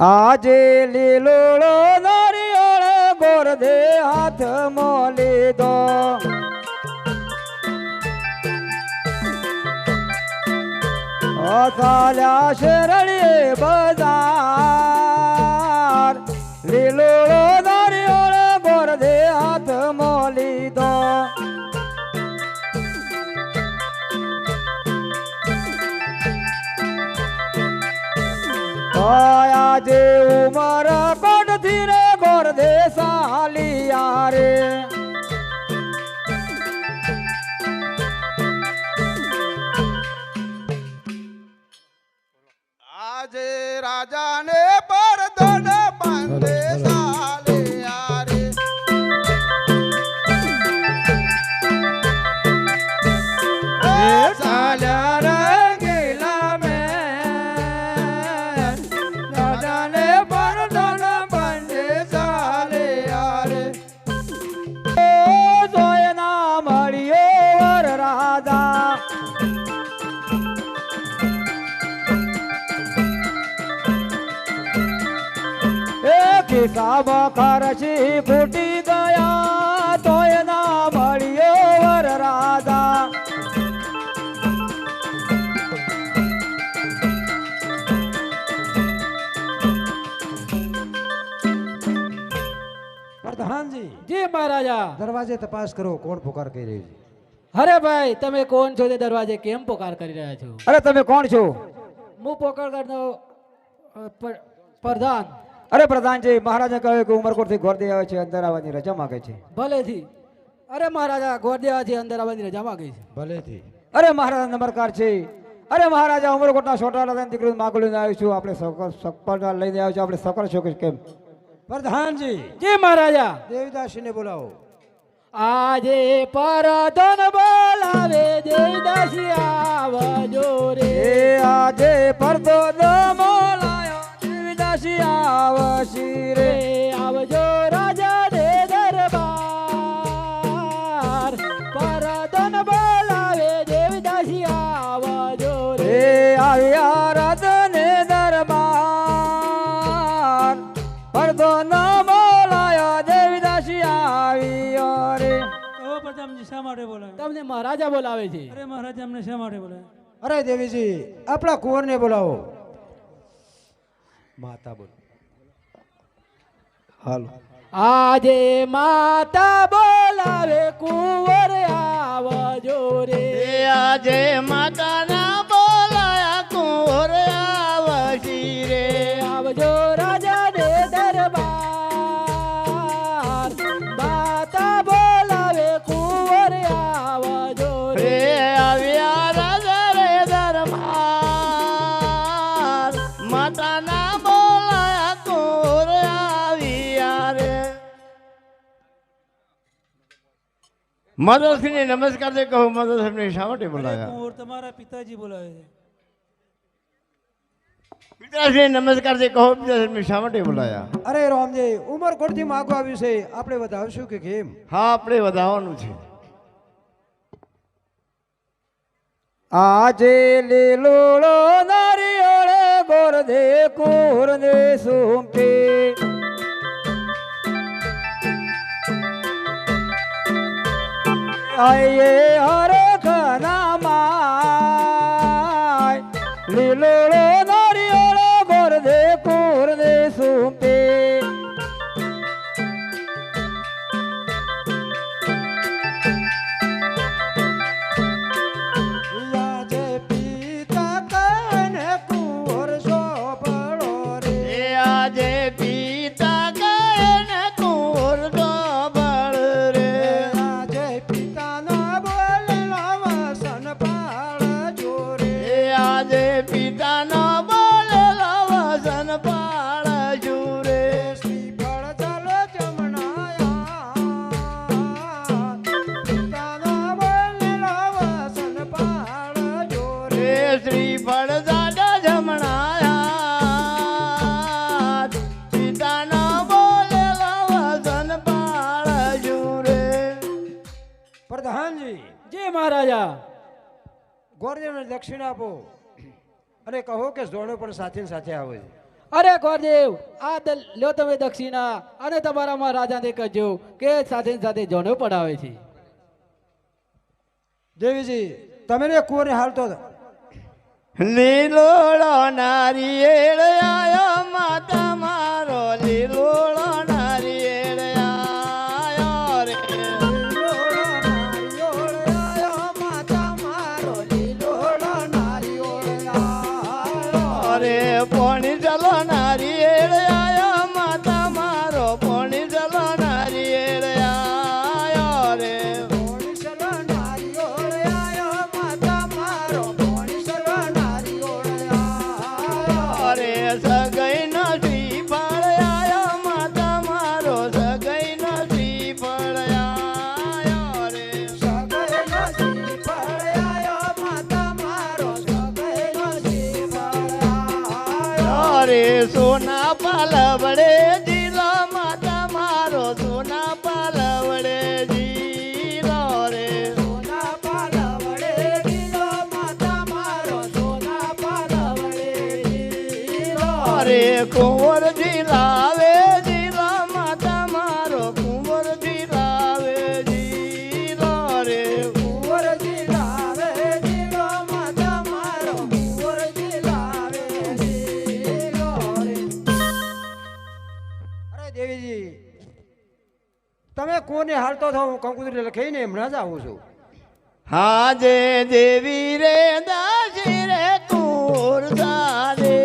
આજે લીલો નારિયેળ ગોર દે હાથ મોલી દો ચાલ્યા શેરડીએ બજાર લીલો નારિયેળ ગોર દે હાથ મોલી દો આજે ઉમર કોટથી રે ગોરધે સાલિયા રે આજે રાજાને પરદોડ બાંધે સાલિયા રે સાલ્યા રંગીલા મેં રાજાને પરદોડ બાંધે સાલિયા રે ઓ જોયના મળ્યો વર રાજા ખિસાબ ખરશી ફૂટી ગયા તોય ના મળ્યો વર રાજા પ્રધાનજી જી મહારાજા દરવાજે તપાસ કરો કોણ પુકાર કરી રહ્યું છે. અરે ભાઈ તમે કોણ છો તે દરવાજે કેમ પોકાર કરી રહ્યા છો? અરે તમે કોણ છો? હું પોકાર કરનો પ્રધાન. અરે પ્રધાનજી મહારાજે કહ્યું કે ઉમરકોટથી ગોરદે આવે છે અંદર આવવાની રજા માંગે છે. ભલેથી. અરે મહારાજા ગોરદેવાથી અંદર આવવાની રજા માંગે છે. ભલેથી. અરે મહારાજા નંબરકાર છે. અરે મહારાજા ઉમરકોટના છોટા દીકરી માગું લઈને આવ્યું છું આપણે સકપર લઈને આવ્યું છું આપણે સકર છો કે કેમ? પ્રધાનજી જી મહારાજા દેવદાસીને બોલાવો. આજે પરધન બોલાવે દેવદાસી આવજો રે. એ આજે પરદો દમોલાયો દેવદાસી આવશી રે આવજો રાજા દે દરબાર પરધન બોલાવે દેવદાસી આવજો રે. એ આવ્યા રતને દરબાર પરદો ન બોલાયો દેવદાસી આવ્યો રે. કહો પ્રધાનજી શા માટે બોલાવે? તમને મહારાજા બોલાવે છે. અરે મહારાજ અમને શા માટે બોલાવે? અરે દેવીજી આપણા કુંવરને બોલાવો. માતા બોલો. હાલો. આજે માતા બોલાવે કુંવર આવજો રે. આજે માતાના બોલાયા કુંવર આવશી રે આવજો રાજા દે દરબાર માતા બોલાવે કુંવર આવજો રે રે. આવ્યા રાજા રે દરબાર માતાના બોલાયા કુંવર આવ્યા રે. મદરસીને નમસ્કાર દે કહું મદરસને શા માટે અરે બોલાયા? કુંવર તમારા પિતાજી બોલાવે છે. પિતાશ્રીને નમસ્કાર દે કહો પિતાશ્રીને શા માટે બોલાયા? અરે રામજી ઉમરકોટથી માગો આવ્યું છે આપણે વધાવશું કે કેમ? હા આપણે વધાવવાનું છે. આજે લીલોળો નારિયેળ ગોરધે કુરને સુંપે આયે હરખ નામાય લીલોળો નારિયેળ ગોરધે કુરને સુંપે આજે પિતા કને કુંવર શોભળો રે. આજે પિતા કહે ને કુંવર ડોબળ રે. આજે પિતાનો બોલેલો વસન પાળજો રે. આજે પિતાનો બોલેલો વસન પાળજો રે. શ્રીફળ ચાલો જમણાયા પિતાનો બોલેલો વસન પાળજો રે. રે શ્રીફળ દાદા જમણાયા પિતાનો બોલેલો વસન પાળજો રે. પ્રધાનજી જી મહારાજા ગોરદેવને દક્ષિણ આપો અને કહો કે જોડો પણ સાથે ને સાથે આવે છે. અરે ગોરદેવ આ લ્યો તમે દક્ષિણા અને તમારા મહારાજાને કહેજો કે સાથે ને સાથે જોનો પડાવે છે. દેવીજી તમે ને કુંવરને હાલતો લીલોળો નારિયેળ આયો માતા મારો લીલોળો નારિયેળ આયો રે. અરે પોણી ચલો સોના પાલવડે જીલો માતા મારો સોના પાલવડે જીલો રે સોના પાલવડે જીલો માતા મારો સોના પાલવડે જીલો અરે કુંવર જીલાવે જીલો માતા મારો કુંવર જીલાવે જીલો રે કુંવર જીલાવે જીલો માતા મારો કુંવર જીલાવે જીલો રે. અરે દેવીજી તમે કોને હાલતો થાવ હું કંકુતરી લખીને હમણાં જ આવું છું. હાજે દેવી રે દાસી રે કુર સારે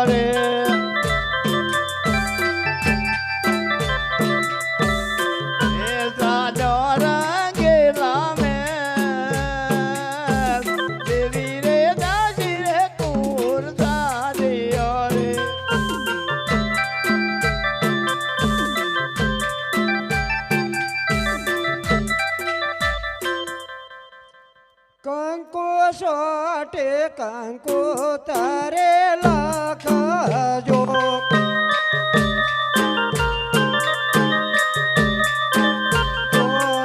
રે એ સાજો રંગેલા મેં દેવી રે દાસી રે કુર સારે રે કંકુ સોટે કંકુ તારે લખજો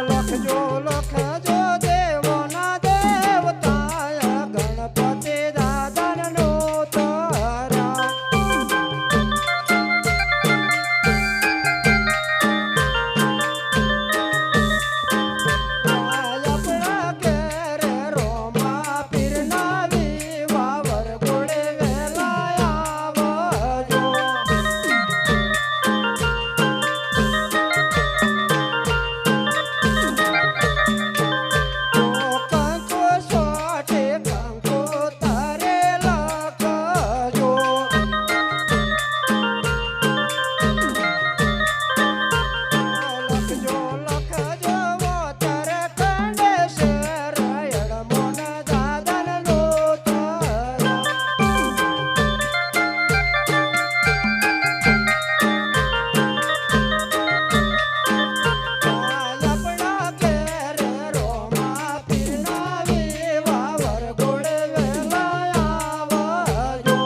લખજો લખજો દેવોના દેવતા ગણપતિ દાદાનો તારા આપણા ઘેરે રોમા પીરના વિવાવર ગોળે વેલા આવજો. કંકુ સોટે કંકુ તારે લખજો લખજો લખજો તારે કંડે શેર અડમોન દાદનનો તારા આપણા ઘેરે રોમા પીરના વિવાવર ગોળે વેલા આવજો.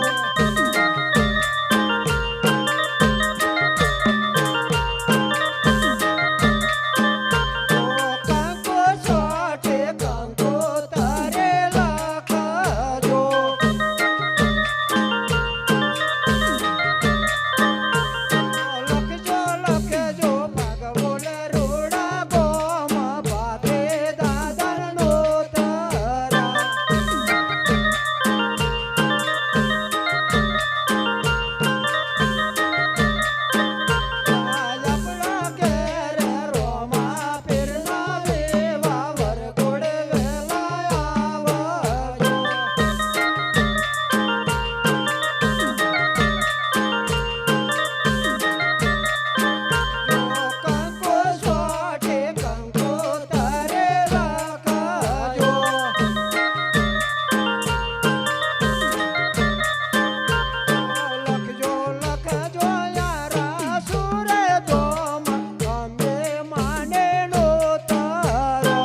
કંકુ સોટે કંકુ તારે લખજો લખજો લખજો ભાગ બોલે રૂડા ગોમાં ભાગે દાદનનો તારા આપણા ઘેરે રોમા પીરના વિવાવર ગોળે વેલા આવજો. કંકુ સોટે કંકુ તારે લખજો લખજો લખજો યારા સુરે દોમ ગમે માને નો તારા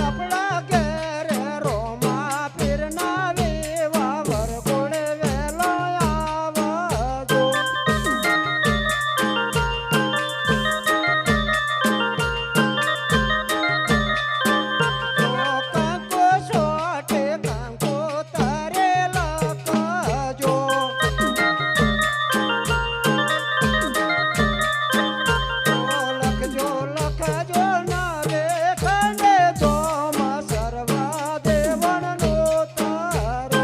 આપણા ઘેરે રોમા પીરના વિવાવર ગોળે વેલા આવજો. કંકુ સોટે કંકુ તારે લખજો લખજો લખજો નાવે ખંડે તોમાં સર્વા દેવણનો તારો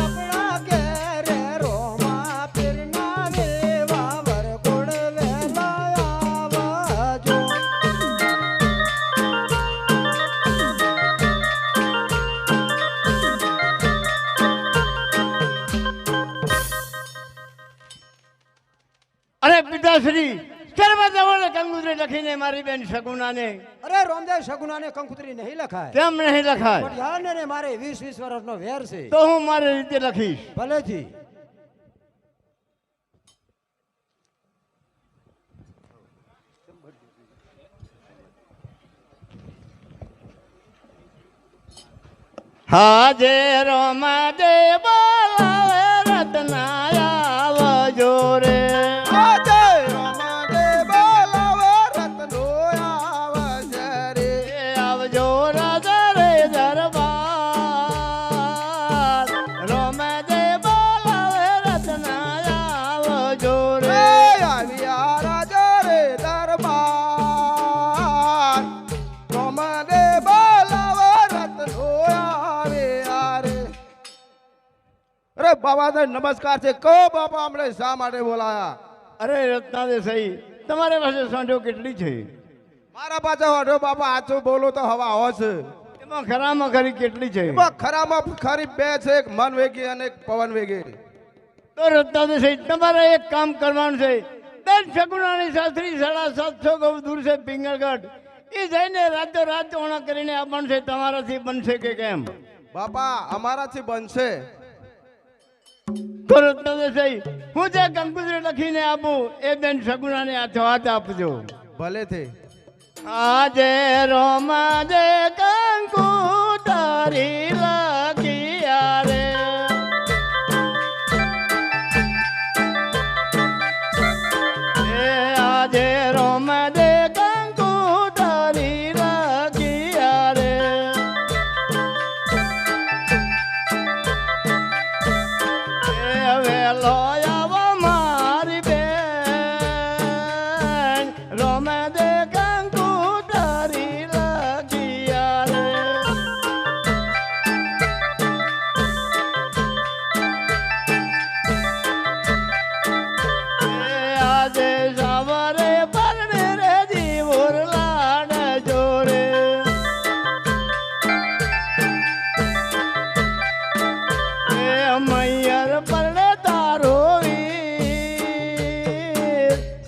આપણા ઘેરે રોમા પીરના વિવાવર ગોળે વેલા આવજો. અરે પિતાશ્રી શર્મા જવળ કંગુત્રી લખીને મારી બેન સગુણાને અરે રોમદેવ સગુનાને કંકુતરી નહીં લખાય કેમ નહીં લખાય પણ યાર ને મારે 20 વર્ષનો વેર છે તો હું મારી રીતે લખીશ ભલેથી હાજે રોમાજે બોલાવે રત્નાયા આવજો રે આજે રમાડે બોલાવે રત્નો આવજે રે. આવજો રાજા રે દરબાર રોમાજે બોલાવે રત્નાયા આવજો એ રે આવ્યા રાજા રે દરબાર રમાડે બોલાવે રત્નો આવ્યા રે. અરે બાબા ને નમસ્કાર છે. કહો બાપા અમને શા માટે બોલાયા? અરે રત્નાદેસાઈ તમારે પાસે સાંઢો કેટલી છે મારા પાછળ હડો બાપા આછું બોલો તો હવા આવો છે. એમાં ખરામાં ખરી કેટલી છે એમાં ખરામાં ખરી બે છે, એક મન વેગી અને એક પવન વેગી. તો રત્નાદેસાઈ તમારે એક કામ કરવાનું છે. બેન શકુનાની શાસ્ત્રી 750 ગૌ દૂર છે પિંગળગઢ એ જઈને રાતો રાત ઓણા કરીને આવવાનું છે. તમારાથી બનશે કે કેમ? બાપા અમારાથી બનશે. તો રત્નાદેસાઈ હું જે કંકુતરી લખીને આપું એ બેન શકુનાને હાથો હાથ આપજો. ભલે તે આજે રોમાજે કંકુ તારી લખી રે એ આજે રોમાજે કંકુ તારી લખી રે એ વેલો આવો મારી બેન રોમાજે કંકુ તારી લખી રે આજે સવારે પરણે રે જીવોર લાડ જોરે એ મૈયર પરણે તારો વીર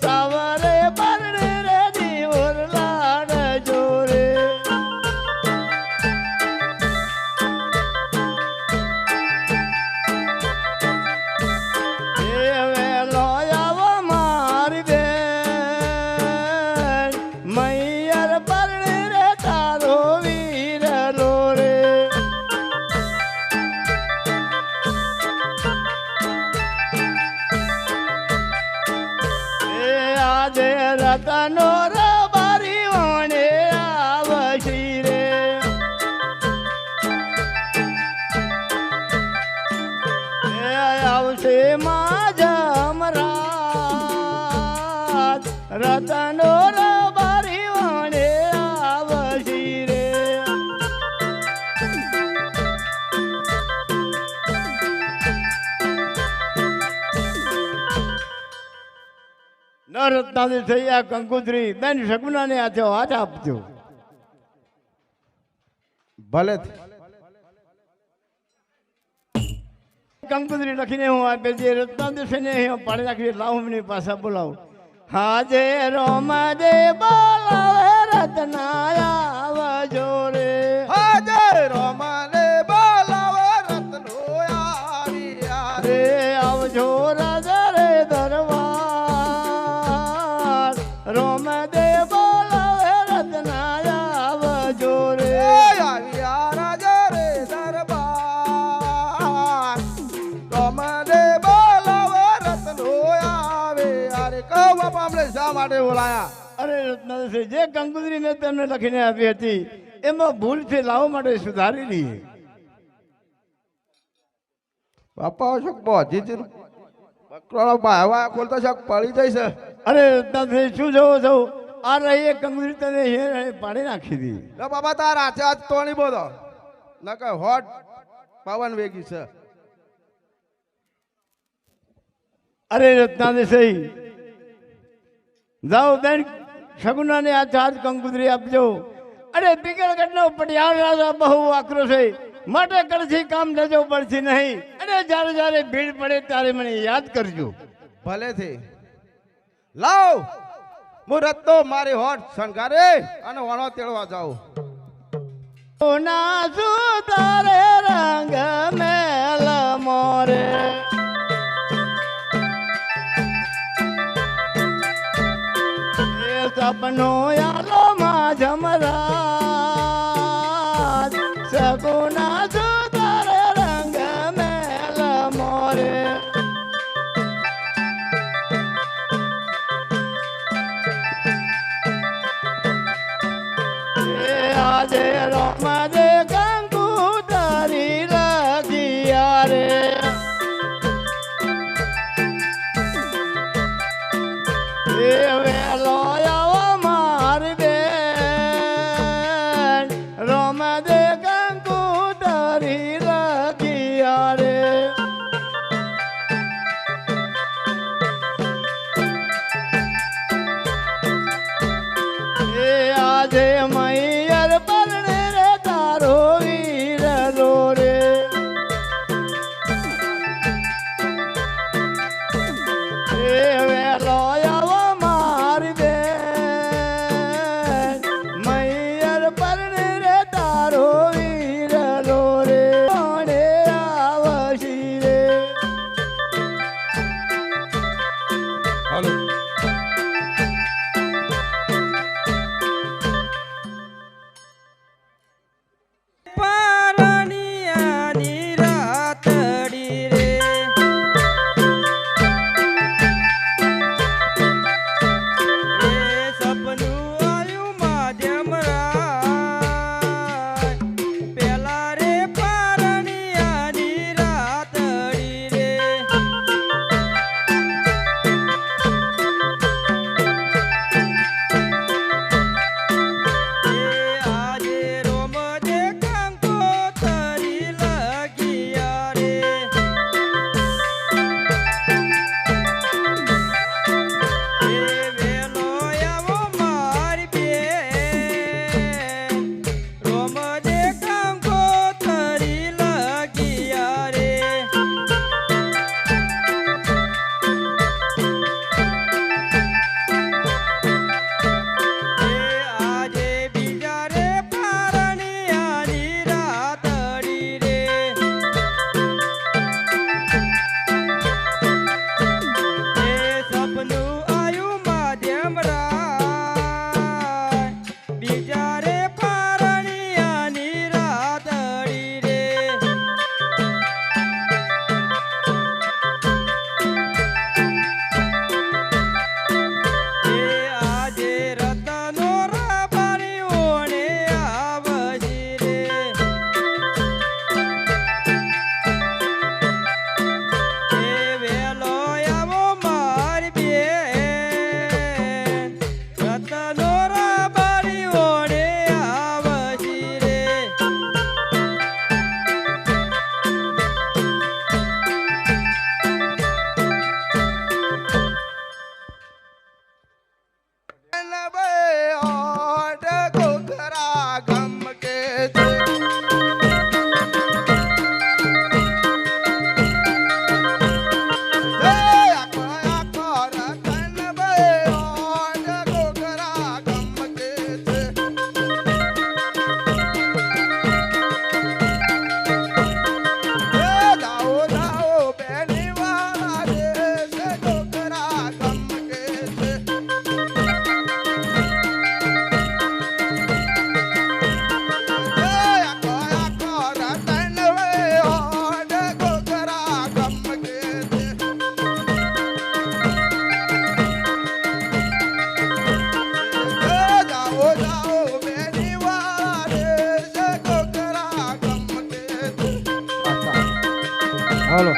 સવારે પરણે રે જીવોર લાડ જોરે એ વેલો આવો મારી બેન મૈયર પરણે રે તારો વીર લો રે એ આજે રતનો રબારી વણે આવશી રે એ આવશે માજમરાજ રતનો રબારી વણે આવશી રે ન રત્નાદી થઈ આ કંકુત્રી બેન શકુનાને હાથે હાથ આપજો. ભલે તે. કંકુત્રી લખીને હું આપે છે રત્નાદેશને હું પાડી નાખી લાવની પાછા બોલાવું. હાજે રોમાજે બોલાવે રત્નાયા આવજો રે આજે રમાડે બોલાવે રત્નો આવ્યા રે. રે આવજો રાજા રે દરબાર રોમાજે બોલાવે રત્નાયા આવજો રે એ આવ્યા રાજા રે દરબાર રમાડે બોલાવે રત્નો આવ્યા રે. કહો બાપા અમને શા માટે બોલાયા? અરે રત્નાદેશ જે કંકુત્રી મેં તમને લખીને આપી હતી એમાં ભૂલ છે લાવવા માટે સુધારી લઈએ. બાપા શું બધી જ બકરાળો બાવા ખોલતા શાક પડી જાય છે. અરે રત્નાદેશ શું જોવો છો આ રહી એક કંકુત્રી તને હે પાડી નાખી હતી. લે બાબા તાર હાથે હાથ તોણી બોલો નકર હોટ પવન વેગી છે. અરે રત્નાદેશ જાઓ બેન શકુનાને હાથે હાથ કંકુત્રી આપજો. અરે પિંગળગઢનો પટિયાળ રાજા બહુ આક્રોશ છે માટે કડથી કામ લેજો પડશે નહીં. અને જ્યારે જ્યારે ભીડ પડે ત્યારે મને યાદ કરજો. ભલે છે. લાવ હું રત્તો મારી હોટ શણગારે અને વણો તેડવા જાઉં. ના સુતારે રંગ મેલ મોરે એ સપનો યાલો માં જમરાજ સગુના આજે રોમાદે કંકુ તારી લગિયા રે એ વેલો આવો મારી બેન રોમાદે કંકુ તારી લગિયા રે એ આજે મૈયર પરણે રે તારો વીર રો રે એ વેલો આવો મારી બેન મૈયર પરણે રે તારો વીર રો રે કોણે આવશી રે હાલો પારણિયાની રાતડી રે એ સપનું આયું માધ્યમ રાય પેલા રે પારણિયાની રાતડી રે એ આજે રોમ દે કંકો તારી લગિયા રે એ વેલો આવો મારી બેન રોમ દે કંકો તારી લગિયા રે એ આજે બીજા રે પારણિયાની રાતડી રે એ સપનું આયું માધ્યમ રાય બીજા રે પારણિયાની રાતડી રે એ આજે રતનો રાબારી ઓણે આવજી રે એ વેલો આવો મારી બેન રતનો રાબારી ઓણે આવજી રે હાલો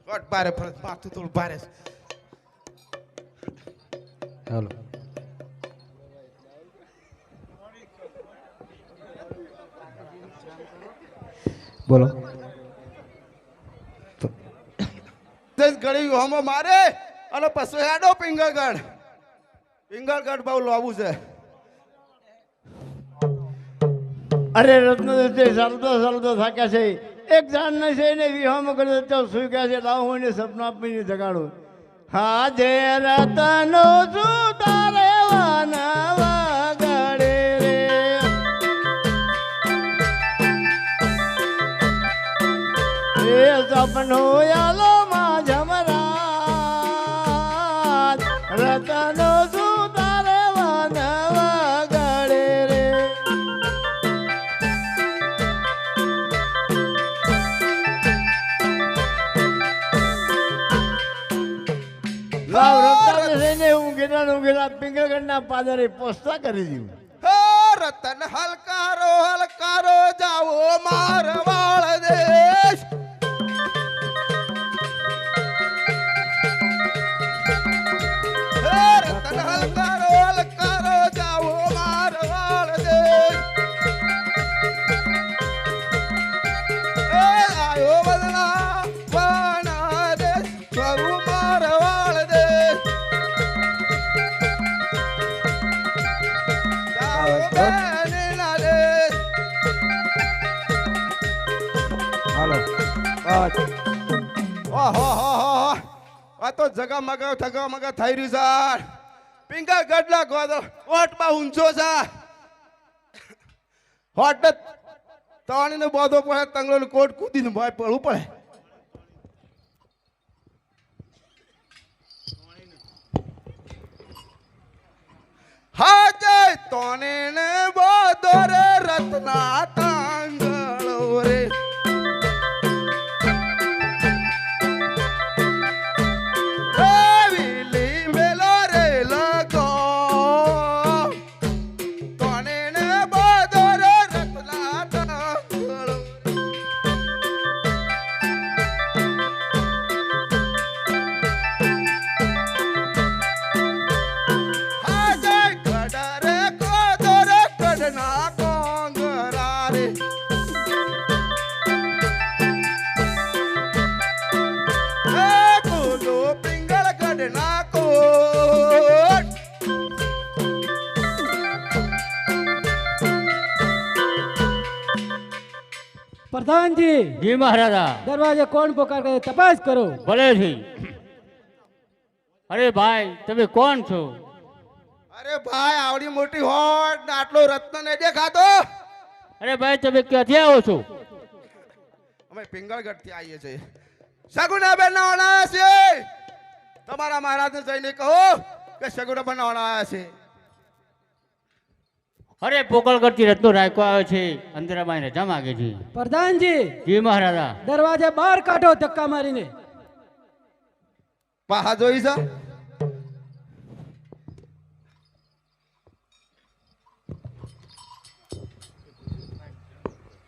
ગોટ બારે ફરજ માથું થોડું ભારે છે. હાલો બોલો ઘડી હોમો મારે અને પછી હેડો પિંગળગઢ બહુ લાવવું છે. અરે રત્નદેવ ચાલતો ચાલતો થાક્યા છે. એક જાણ ન છે ને વિવાહમાં કરી તો સુઈ ગયા છે. લાવ હું એને સપના આપીને જગાડું. હા જે રતનો સુતારે વાના વાગડે રે એ સપનો યાલો માં જમરાજ રતનો સુતારે વાના વાગડે રે. લાવ રત્ન થઈને ઊંઘેલા પિંગળગઢના પાદરે પોસ્તા કરી દીધું. હે રતન હલકારો જાવો મારવાળ દેશ. હે રતન હલકારો જાવો મારવાળ દેશ. હે આયો બદલા વાના દેશ સ્વરૂ મારવાળ દેશ. જાઓ બેનના દેશ. હાલો બસ ઓહો આ તો જગમગ થઈ રહ્યું છે. પિંગળગઢના ગોદો ઓટમાં ઊંચો છે. હોટ તણીને બોધો પડે તંગલો કોટ કૂદીને ભાઈ પડવું પડે. હા જય તોને ને બોધો રે રત્ના તાંગળો રે. વેલી મેલો રે લગો તોને ને બોધો રે રત્ના તાંગળો. હા જય ગડા રે કોદો રે કડના કોંગરા રે. હે કોદો પિંગળગઢના કોટ. प्रधान जी જી મહારાજા. दरवाजे कौन पुकार कर तपास करो. ભલે છે. અરે ભાઈ તમે કોણ છો? અરે ભાઈ આવડી મોટી હોટ ને આટલો રત્ન ને દેખાતો. અરે ભાઈ તમે ક્યાંથી આવો છો? અમે પિંગળગઢ થી આવીએ છીએ. સગુણાબેન બનાવવાના છે. તમારા મહારાજને જઈને કહો કે સગુણા બનાવવાના છે. અરે પોકળગઢ થી રત્નો રાયકો આવ્યો છે. અંદરાબાઈ રજા માગે છે. प्रधान जी જી મહારાજા. दरवाजे बाहर काटो धक्का मारीने. પાહા જોઈ છે.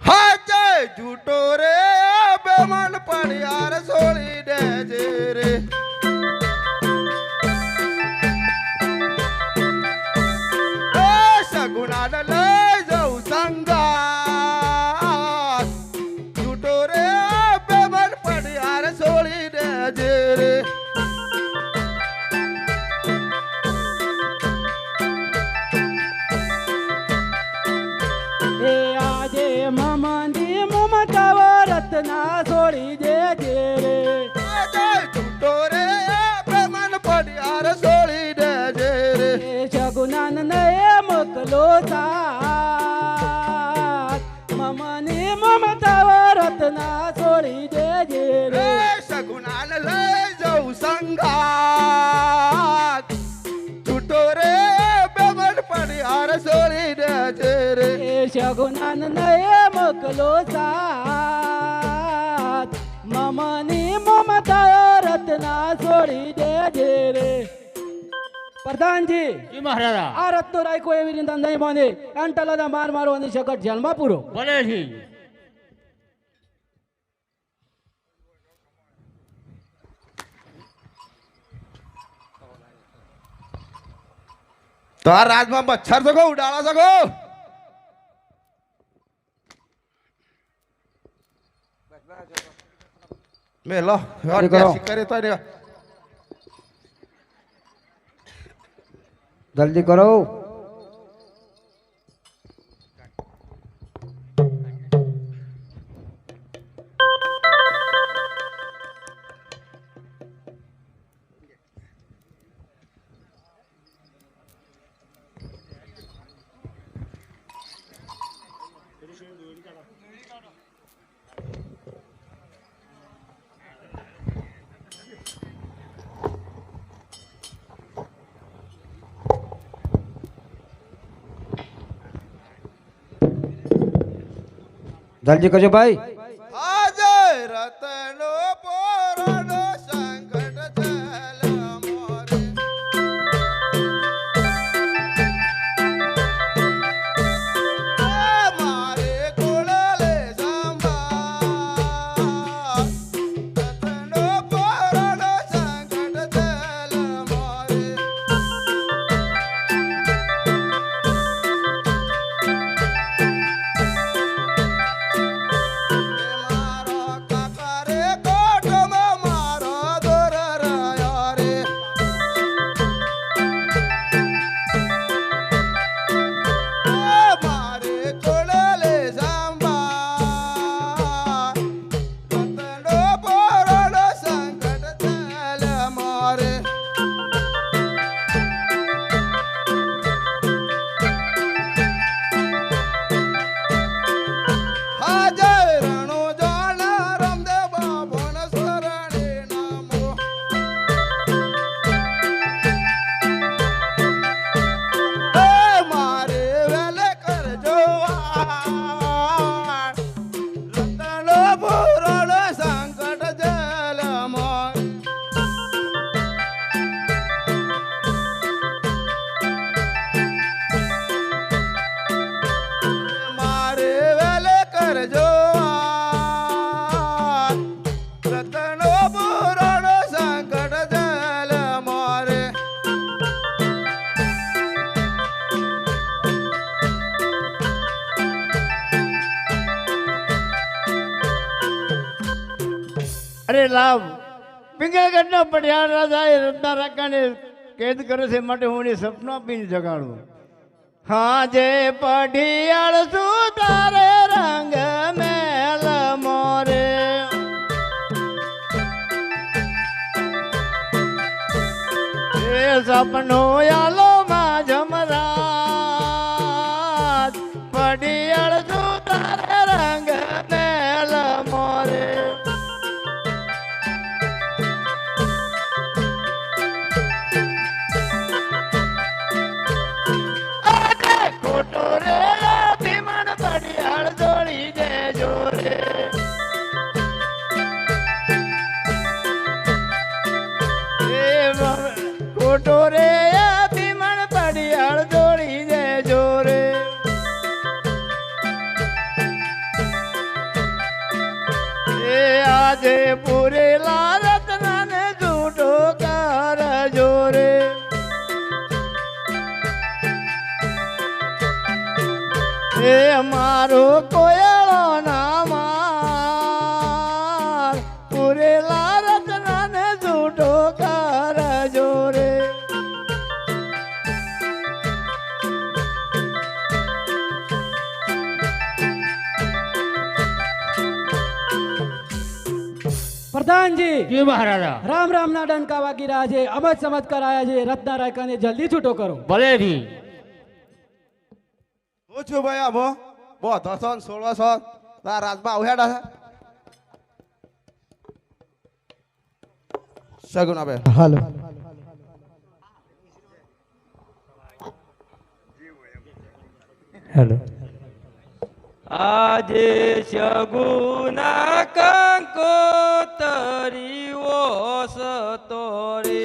હા જય જૂટો રે બેમન પડિયાર છોડી દેજે રે. એ સગુણાને લઈ જાઉં સંગાત. જૂટો રે બેમન પડિયાર છોડી દેજે રે. ए आजे ममंदी ममताव रत्ना छोड़ी दे रे. જય જૂટો રે બેમન પડિયાર છોડી દેજે રે. ए शगुनान ने मोकलो साथ ममनी ममताव रत्ना छोड़ी दे રે रे. સગુણાને લઈ જાઉં સંગાત. જૂટો રે બેમન પડિયાર છોડી દેજે રે. ए शगुनान ने मोकलो साथ ममनी ममताव रत्ना छोड़ी दे रे. प्रधान जी જી મહારાજા. આ રત્નો રાયકો એવી રીતે નહીં બાંધે અંટલાના માર મારવાની શકટ જેલમાં પૂરો. ભલે છે. તો આ રાજમાં મચ્છર સગો ઉડાડા સગો. મે લો જલ્દી કરો. કરે તો ને જલ્દી કરો. જલ્દી કરજો ભાઈ. આજે રતનો પોરનો સંકટ ચલ મોરે મારે કોળલે સંભા રતનો પોરનો સંકટ ચલ મોરે મારો કાકા રે કોઠમાં મારો દોર રહ્યો રે મારે કોળલે સંભા રતનો પોરનો સંકટ ચલ મોરે હાજર રણો જાણા રામદેવ બાબોન શરણે નામો હે મારે વેલે કરજો રતનો પુરાણો સંકટ જલ મોર મારે વેલે કરજો રતનો પુરાણો સંકટ જલ મોરે અરે લાવ પિંગલગઢના પટિયાળ રાજાએ રત્ના રાકાને કેદ કરે છે માટે હું એને સપનું આપીને જગાડું. હા જે પઢિયાળ શું તારે રંગ મેલ મોરે એ સપનું યાલો માં જમરાજ પઢિયાળ શું તારે રંગ મેલ મોરે ખોટો રે ભીમણ પડિયાળ જોડી દેજો રે ખોટો રે ભીમણ પડિયાળ જોડી દેજો રે એ આજે પૂરેલા રત્નાને જૂઠો કરજો રે એ મારો કોયળો ના માર પૂરેલા રત્નાને જૂઠો કરજો રે પ્રધાનજી જી મહારાજા રામ રામના ડંકા વાગી રહ્યા છે. અમત સમત કરાયા છે. રત્ના રાયકાને જલ્દી છૂટો કરો. ભલે રી હું છું ભાઈ આબો બો 1600 તાર રાજમાં આવહેડા છે સગુના બે હાલો. હેલો. આજે શગુના કંકોતરીઓ સતોરે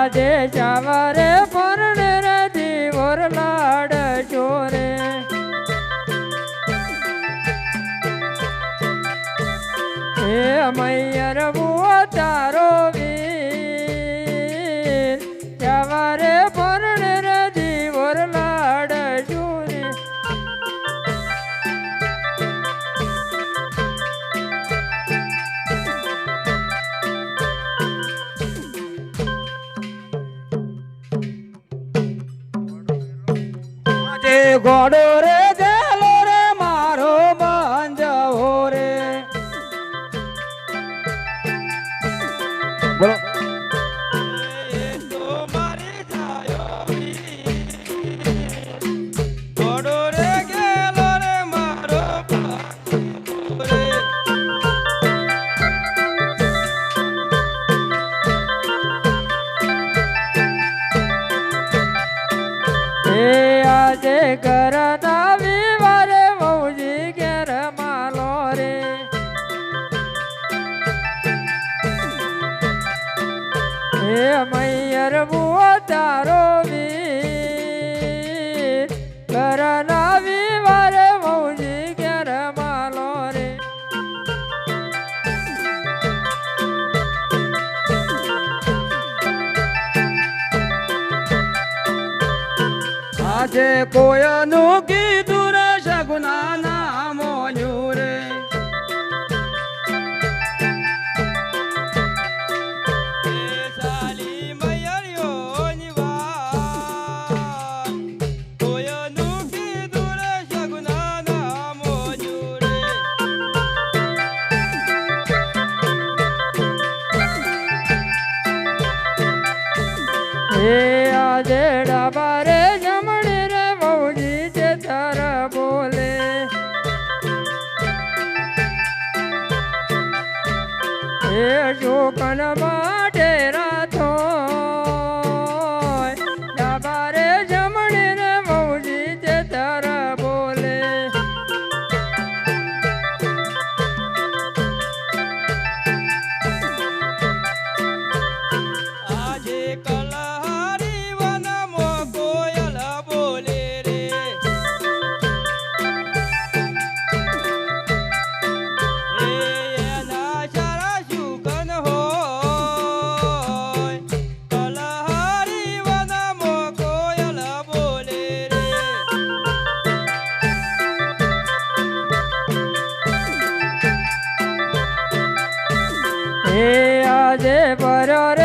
આજે સવારે પરણે રે દીવર લાડ ચોરે હે મૈયર બુઆ તારો વીર સવારે પરણે રે દીવર લાડ ચોરે આજે ગોડો રે જેલો રે મારો બાંધવો રે બોલો એ તો મારી જાયો ઘોડો રે ગેલો રે મારો બાંધવો રે હે આજે કરતા વિવારે મૌજી ઘેર માલો રે હે મૈયર બુઆ તારો વીર કરના વિવારે મૌજી ઘેર માલો રે આજે કોયનું કીધું રે સગુના ના મોન્યું રે એ સાલી મયરિયોની વાત કોયનું કીધું રે સગુનાના મોજું રે હે આજે ડાબારે જમણે રે મૌજી છે તાર બોલે હે જોકન માટે રાથો ડાબારે જમણે રે મૌજી છે તાર બોલે આજે કલહારી વનમાં કોયલ બોલે રે એ એના સારા સુગન હોય કલહારી વનમાં કોયલ બોલે રે હે આજે પર